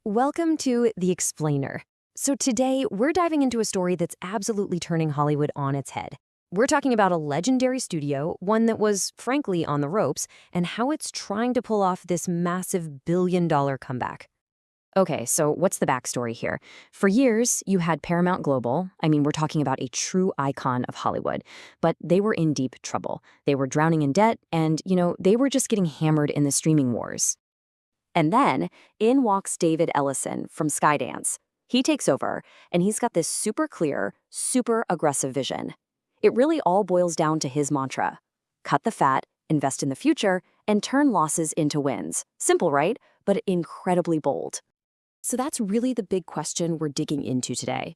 Welcome to The Explainer. So today, we're diving into a story that's absolutely turning Hollywood on its head. We're talking about a legendary studio, one that was, frankly, on the ropes, and how it's trying to pull off this massive billion-dollar comeback. Okay, so what's the backstory here? For years, you had Paramount Global. We're talking about a true icon of Hollywood. But they were in deep trouble. They were drowning in debt, and, they were just getting hammered in the streaming wars. And then, in walks David Ellison from Skydance. He takes over, and he's got this super clear, super aggressive vision. It really all boils down to his mantra: cut the fat, invest in the future, and turn losses into wins. Simple, right? But incredibly bold. So that's really the big question we're digging into today.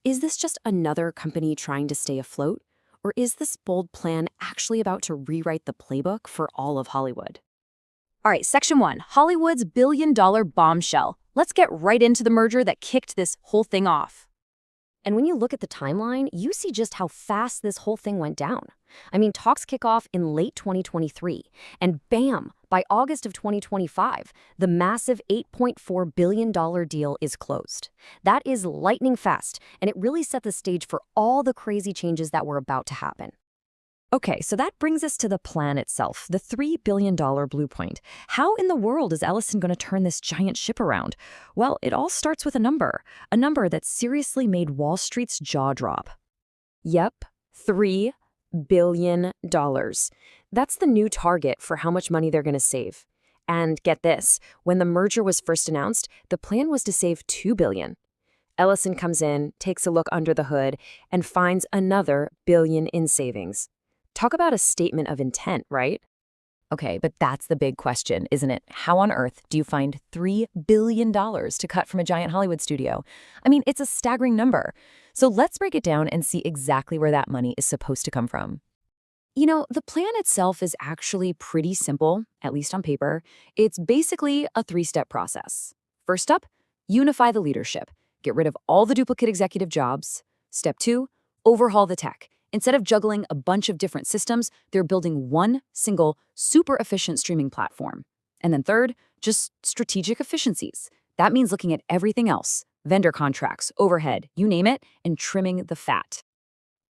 Is this just another company trying to stay afloat? Or is this bold plan actually about to rewrite the playbook for all of Hollywood? All right, Section 1, Hollywood's billion-dollar bombshell. Let's get right into the merger that kicked this whole thing off. And when you look at the timeline, you see just how fast this whole thing went down. Talks kick off in late 2023, and bam, by August of 2025, the massive $8.4 billion deal is closed. That is lightning fast, and it really set the stage for all the crazy changes that were about to happen. Okay, so that brings us to the plan itself, the $3 billion blueprint. How in the world is Ellison going to turn this giant ship around? Well, it all starts with a number that seriously made Wall Street's jaw drop. Yep, $3 billion. That's the new target for how much money they're going to save. And get this, when the merger was first announced, the plan was to save $2 billion. Ellison comes in, takes a look under the hood, and finds another billion in savings. Talk about a statement of intent, right? Okay, but that's the big question, isn't it? How on earth do you find $3 billion to cut from a giant Hollywood studio? It's a staggering number. So let's break it down and see exactly where that money is supposed to come from. The plan itself is actually pretty simple, at least on paper. It's basically a three-step process. First up, unify the leadership. Get rid of all the duplicate executive jobs. Step 2, overhaul the tech. Instead of juggling a bunch of different systems, they're building one single, super efficient streaming platform. And then third, just strategic efficiencies. That means looking at everything else, vendor contracts, overhead, you name it, and trimming the fat.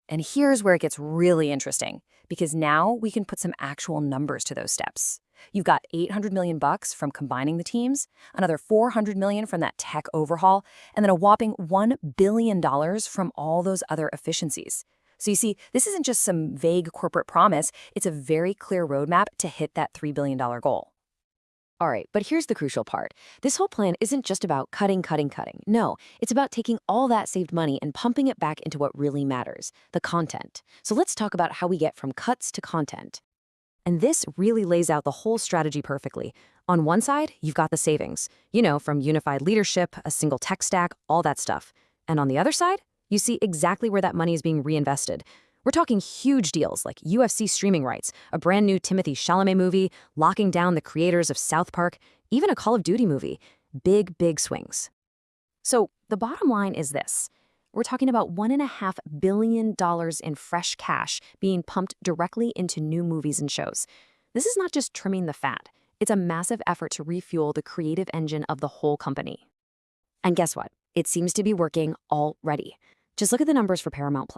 And here's where it gets really interesting, because now we can put some actual numbers to those steps. You've got $800 million from combining the teams, another $400 million from that tech overhaul, and then a whopping $1 billion from all those other efficiencies. So you see, this isn't just some vague corporate promise, it's a very clear roadmap to hit that $3 billion goal. All right, but here's the crucial part. This whole plan isn't just about cutting. No, it's about taking all that saved money and pumping it back into what really matters, the content. So let's talk about how we get from cuts to content. And this really lays out the whole strategy perfectly. On one side, you've got the savings, from unified leadership, a single tech stack, all that stuff. And on the other side, you see exactly where that money is being reinvested. We're talking huge deals like UFC streaming rights, a brand new Timothée Chalamet movie, locking down the creators of South Park, even a Call of Duty movie. Big swings. So the bottom line is this. We're talking about $1.5 billion in fresh cash being pumped directly into new movies and shows. This is not just trimming the fat. It's a massive effort to refuel the creative engine of the whole company. And guess what? It seems to be working already. Just look at the numbers for Paramount+.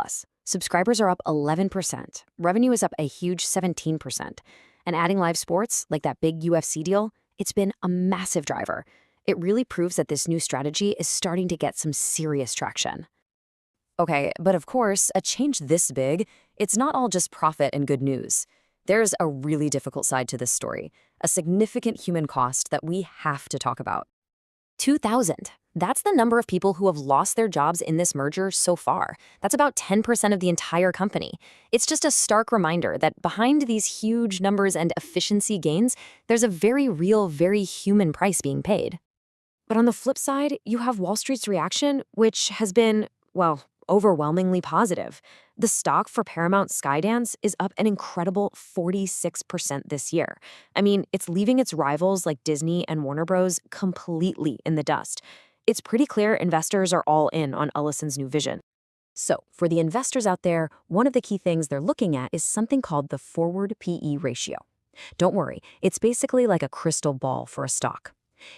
Subscribers are up 11%. Revenue is up a huge 17%. And adding live sports, like that big UFC deal, it's been a massive driver. It really proves that this new strategy is starting to get some serious traction. Okay, but of course, a change this big, it's not all just profit and good news. There's a really difficult side to this story, a significant human cost that we have to talk about. 2,000. That's the number of people who have lost their jobs in this merger so far. That's about 10% of the entire company. It's just a stark reminder that behind these huge numbers and efficiency gains, there's a very real, very human price being paid. But on the flip side, you have Wall Street's reaction, which has been, overwhelmingly positive. The stock for Paramount-Skydance is up an incredible 46% this year. It's leaving its rivals like Disney and Warner Bros. Completely in the dust. It's pretty clear investors are all in on Ellison's new vision. So, for the investors out there, one of the key things they're looking at is something called the forward PE ratio. Don't worry, it's basically like a crystal ball for a stock.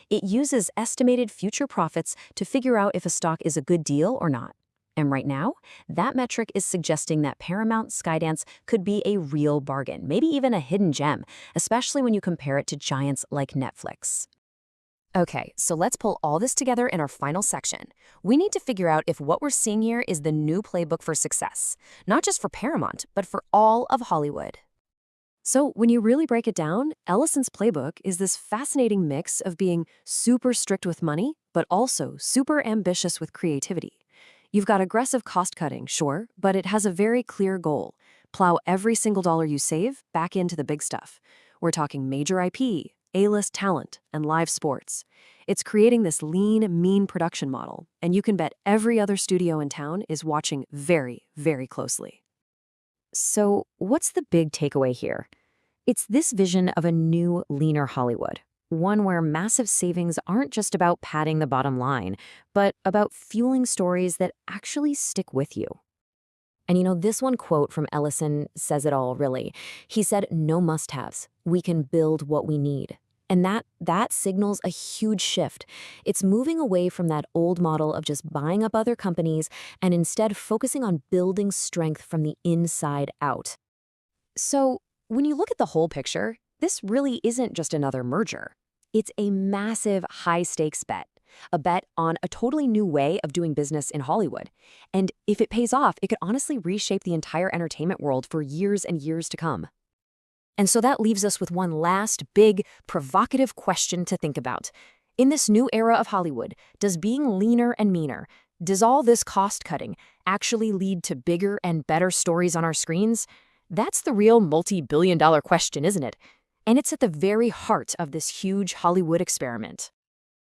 It uses estimated future profits to figure out if a stock is a good deal or not. And right now, that metric is suggesting that Paramount-Skydance could be a real bargain, maybe even a hidden gem, especially when you compare it to giants like Netflix. Okay, so let's pull all this together in our final section. We need to figure out if what we're seeing here is the new playbook for success, not just for Paramount, but for all of Hollywood. So when you really break it down, Ellison's playbook is this fascinating mix of being super strict with money, but also super ambitious with creativity. You've got aggressive cost cutting, sure, but it has a very clear goal. Plow every single dollar you save back into the big stuff. We're talking major IP, A-list talent, and live sports. It's creating this lean, mean production model, and you can bet every other studio in town is watching very, very closely. So what's the big takeaway here? It's this vision of a new, leaner Hollywood, one where massive savings aren't just about padding the bottom line, but about fueling stories that actually stick with you. And this one quote from Ellison says it all, really. He said, "No must-haves. We can build what we need." And that signals a huge shift. It's moving away from that old model of just buying up other companies and instead focusing on building strength from the inside out. So when you look at the whole picture, this really isn't just another merger. It's a massive high-stakes bet, a bet on a totally new way of doing business in Hollywood. And if it pays off, it could honestly reshape the entire entertainment world for years and years to come. And so that leaves us with one last big, provocative question to think about. In this new era of Hollywood, does being leaner and meaner, does all this cost-cutting actually lead to bigger and better stories on our screens? That's the real multi-billion-dollar question, isn't it? And it's at the very heart of this huge Hollywood experiment.